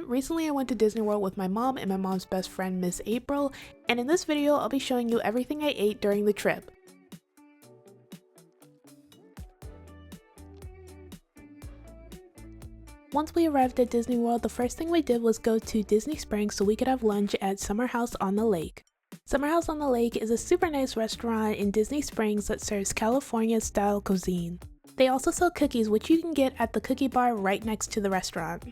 Recently I went to Disney World with my mom and my mom's best friend Miss April, and in this video I'll be showing you everything I ate during the trip. Once we arrived at Disney World, the first thing we did was go to Disney Springs so we could have lunch at Summer House on the Lake. Summer House on the Lake is a super nice restaurant in Disney Springs that serves California-style cuisine. They also sell cookies, which you can get at the cookie bar right next to the restaurant.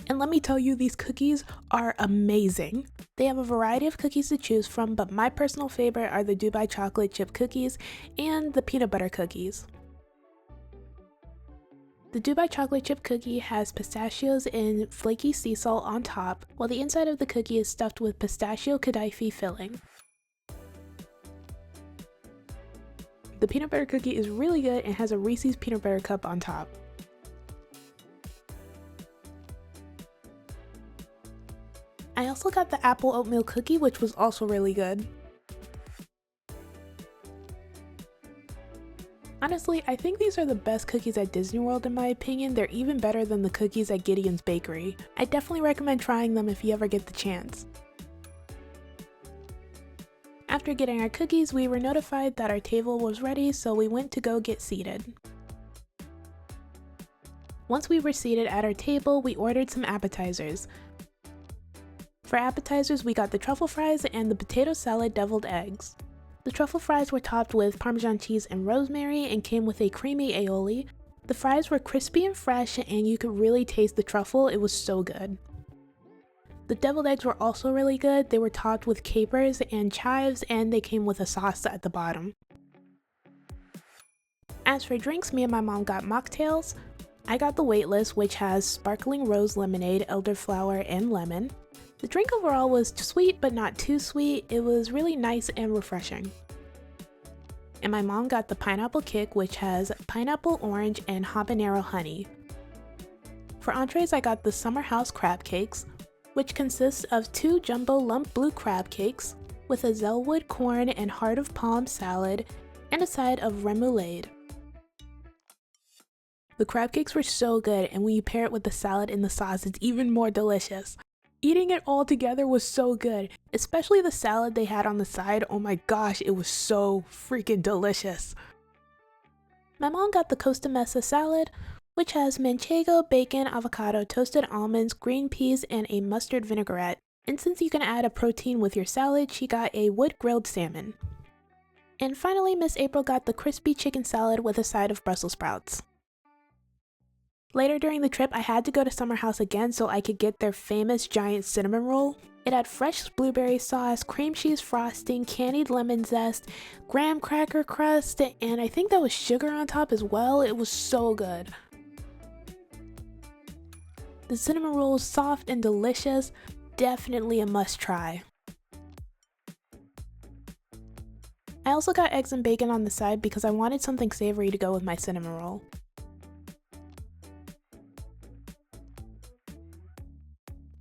And let me tell you, these cookies are amazing. They have a variety of cookies to choose from, but my personal favorite are the Dubai chocolate chip cookies and the peanut butter cookies. The Dubai chocolate chip cookie has pistachios and flaky sea salt on top, while the inside of the cookie is stuffed with pistachio kadaifi filling. The peanut butter cookie is really good and has a Reese's peanut butter cup on top. I also got the apple oatmeal cookie, which was also really good. Honestly, I think these are the best cookies at Disney World in my opinion. They're even better than the cookies at Gideon's Bakery. I definitely recommend trying them if you ever get the chance. After getting our cookies, we were notified that our table was ready, so we went to go get seated. Once we were seated at our table, we ordered some appetizers. For appetizers, we got the truffle fries and the potato salad deviled eggs. The truffle fries were topped with Parmesan cheese and rosemary and came with a creamy aioli. The fries were crispy and fresh and you could really taste the truffle. It was so good. The deviled eggs were also really good. They were topped with capers and chives and they came with a sauce at the bottom. As for drinks, me and my mom got mocktails. I got the Waitlist, which has sparkling rose lemonade, elderflower, and lemon. The drink overall was sweet but not too sweet. It was really nice and refreshing. And my mom got the pineapple kick, which has pineapple orange and habanero honey. For entrees, I got the Summer House crab cakes, which consists of 2 jumbo lump blue crab cakes with a Zellwood corn and heart of palm salad and a side of remoulade. The crab cakes were so good, and when you pair it with the salad and the sauce, it's even more delicious. Eating it all together was so good, especially the salad they had on the side. Oh my gosh, it was so freaking delicious. My mom got the Costa Mesa salad, which has manchego, bacon, avocado, toasted almonds, green peas, and a mustard vinaigrette. And since you can add a protein with your salad, she got a wood grilled salmon. And finally, Miss April got the crispy chicken salad with a side of Brussels sprouts. Later during the trip, I had to go to Summer House again so I could get their famous giant cinnamon roll. It had fresh blueberry sauce, cream cheese frosting, candied lemon zest, graham cracker crust, and I think that was sugar on top as well. It was so good. The cinnamon roll was soft and delicious, definitely a must try. I also got eggs and bacon on the side because I wanted something savory to go with my cinnamon roll.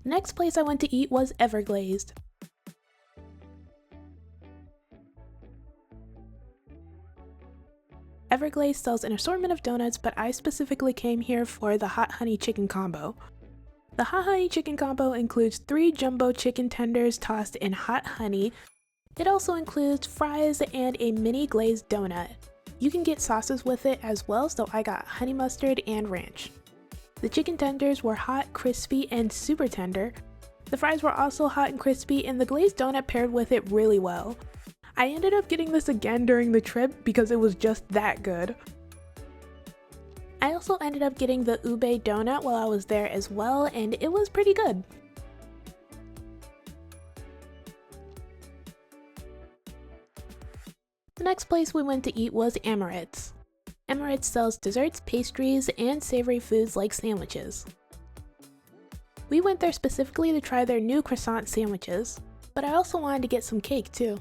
The next place I went to eat was Everglazed. Everglazed sells an assortment of donuts, but I specifically came here for the hot honey chicken combo. The hot honey chicken combo includes 3 jumbo chicken tenders tossed in hot honey. It also includes fries and a mini glazed donut. You can get sauces with it as well, so I got honey mustard and ranch. The chicken tenders were hot, crispy, and super tender. The fries were also hot and crispy, and the glazed donut paired with it really well. I ended up getting this again during the trip because it was just that good. I also ended up getting the ube donut while I was there as well, and it was pretty good. The next place we went to eat was Emirates. Emirates sells desserts, pastries, and savory foods like sandwiches. We went there specifically to try their new croissant sandwiches, but I also wanted to get some cake too.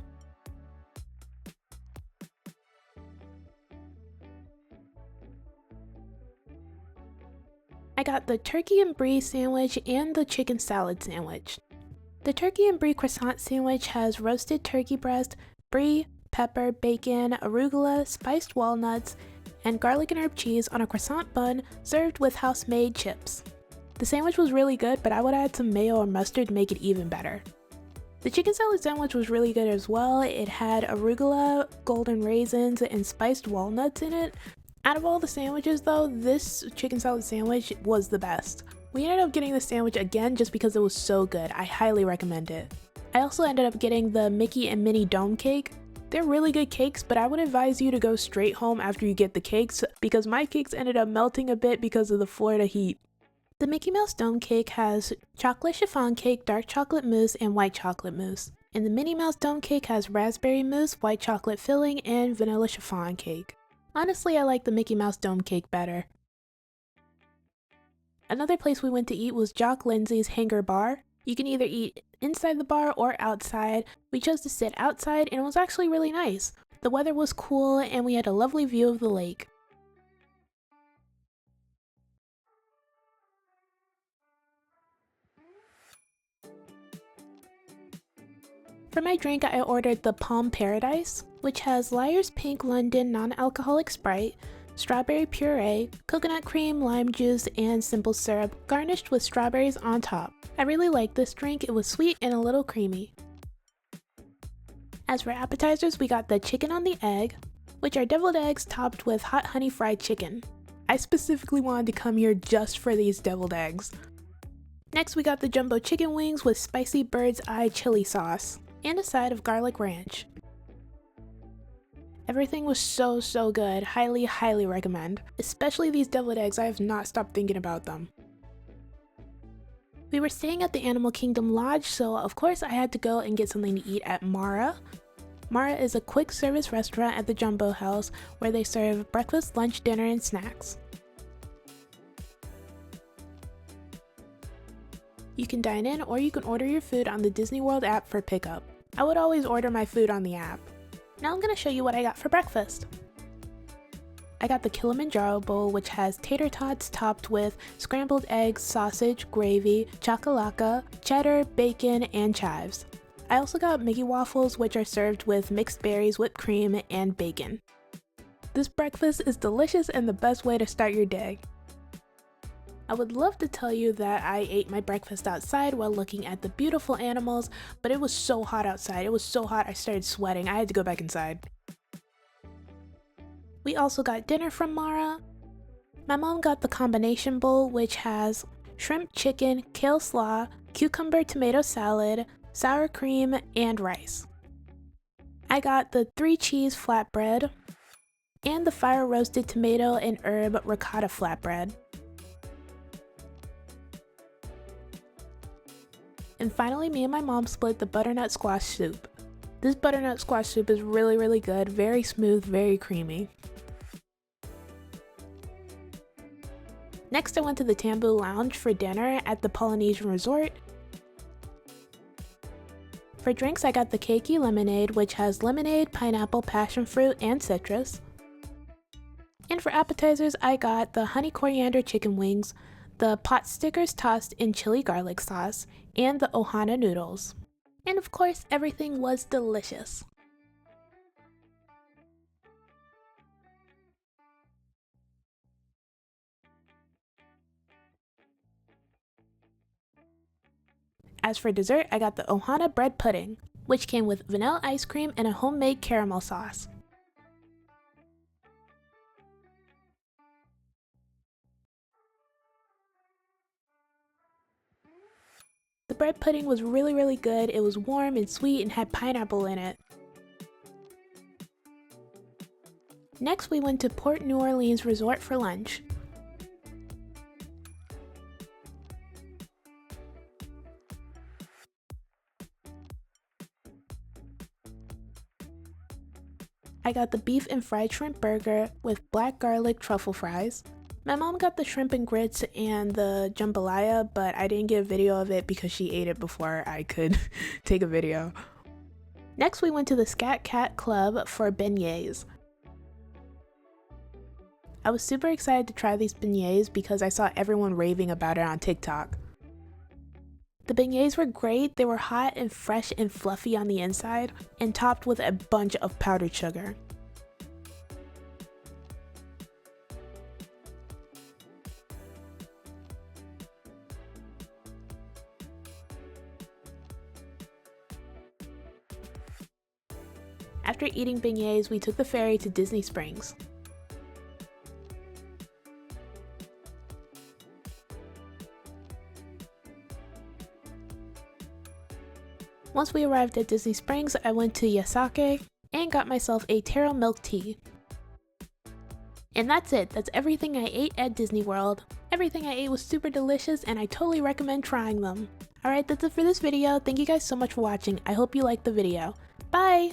I got the turkey and brie sandwich and the chicken salad sandwich. The turkey and brie croissant sandwich has roasted turkey breast, brie, pepper, bacon, arugula, spiced walnuts, and garlic and herb cheese on a croissant bun served with house-made chips. The sandwich was really good, but I would add some mayo or mustard to make it even better. The chicken salad sandwich was really good as well. It had arugula, golden raisins, and spiced walnuts in it. Out of all the sandwiches though, this chicken salad sandwich was the best. We ended up getting the sandwich again just because it was so good. I highly recommend it. I also ended up getting the Mickey and Minnie Dome Cake. They're really good cakes, but I would advise you to go straight home after you get the cakes because my cakes ended up melting a bit because of the Florida heat. The Mickey Mouse Dome Cake has chocolate chiffon cake, dark chocolate mousse, and white chocolate mousse. And the Minnie Mouse Dome Cake has raspberry mousse, white chocolate filling, and vanilla chiffon cake. Honestly, I like the Mickey Mouse Dome Cake better. Another place we went to eat was Jock Lindsay's Hangar Bar. You can either eat inside the bar or outside. We chose to sit outside and it was actually really nice. The weather was cool and we had a lovely view of the lake. For my drink, I ordered the Palm Paradise, which has Liar's Pink London non-alcoholic Sprite, strawberry puree, coconut cream, lime juice, and simple syrup, garnished with strawberries on top. I really liked this drink. It was sweet and a little creamy. As for appetizers, we got the chicken on the egg, which are deviled eggs topped with hot honey fried chicken. I specifically wanted to come here just for these deviled eggs. Next, we got the jumbo chicken wings with spicy bird's eye chili sauce and a side of garlic ranch. Everything was so good. Highly recommend. Especially these deviled eggs, I have not stopped thinking about them. We were staying at the Animal Kingdom Lodge, so of course I had to go and get something to eat at Mara. Mara is a quick service restaurant at the Jumbo House where they serve breakfast, lunch, dinner, and snacks. You can dine in or you can order your food on the Disney World app for pickup. I would always order my food on the app. Now I'm going to show you what I got for breakfast. I got the Kilimanjaro bowl, which has tater tots topped with scrambled eggs, sausage, gravy, chakalaka, cheddar, bacon, and chives. I also got Mickey waffles, which are served with mixed berries, whipped cream, and bacon. This breakfast is delicious and the best way to start your day. I would love to tell you that I ate my breakfast outside while looking at the beautiful animals, but it was so hot outside. It was so hot I started sweating. I had to go back inside. We also got dinner from Mara. My mom got the combination bowl, which has shrimp, chicken, kale slaw, cucumber tomato salad, sour cream, and rice. I got the 3-cheese flatbread and the fire roasted tomato and herb ricotta flatbread. And finally, me and my mom split the butternut squash soup. This butternut squash soup is really good, very smooth, very creamy. Next, I went to the Tamboo Lounge for dinner at the Polynesian Resort. For drinks, I got the Keiki Lemonade, which has lemonade, pineapple, passion fruit, and citrus. And for appetizers, I got the honey coriander chicken wings, the pot stickers tossed in chili garlic sauce, and the ohana noodles. And of course, everything was delicious. As for dessert, I got the ohana bread pudding, which came with vanilla ice cream and a homemade caramel sauce. The bread pudding was really good. It was warm and sweet and had pineapple in it. Next, we went to Port New Orleans Resort for lunch. I got the beef and fried shrimp burger with black garlic truffle fries. My mom got the shrimp and grits and the jambalaya, but I didn't get a video of it because she ate it before I could take a video. Next, we went to the Scat Cat Club for beignets. I was super excited to try these beignets because I saw everyone raving about it on TikTok. The beignets were great. They were hot and fresh and fluffy on the inside and topped with a bunch of powdered sugar. after eating beignets, we took the ferry to Disney Springs. Once we arrived at Disney Springs, I went to Yasake and got myself a taro milk tea. And that's it. That's everything I ate at Disney World. Everything I ate was super delicious and I totally recommend trying them. Alright, that's it for this video. Thank you guys so much for watching. I hope you liked the video. Bye!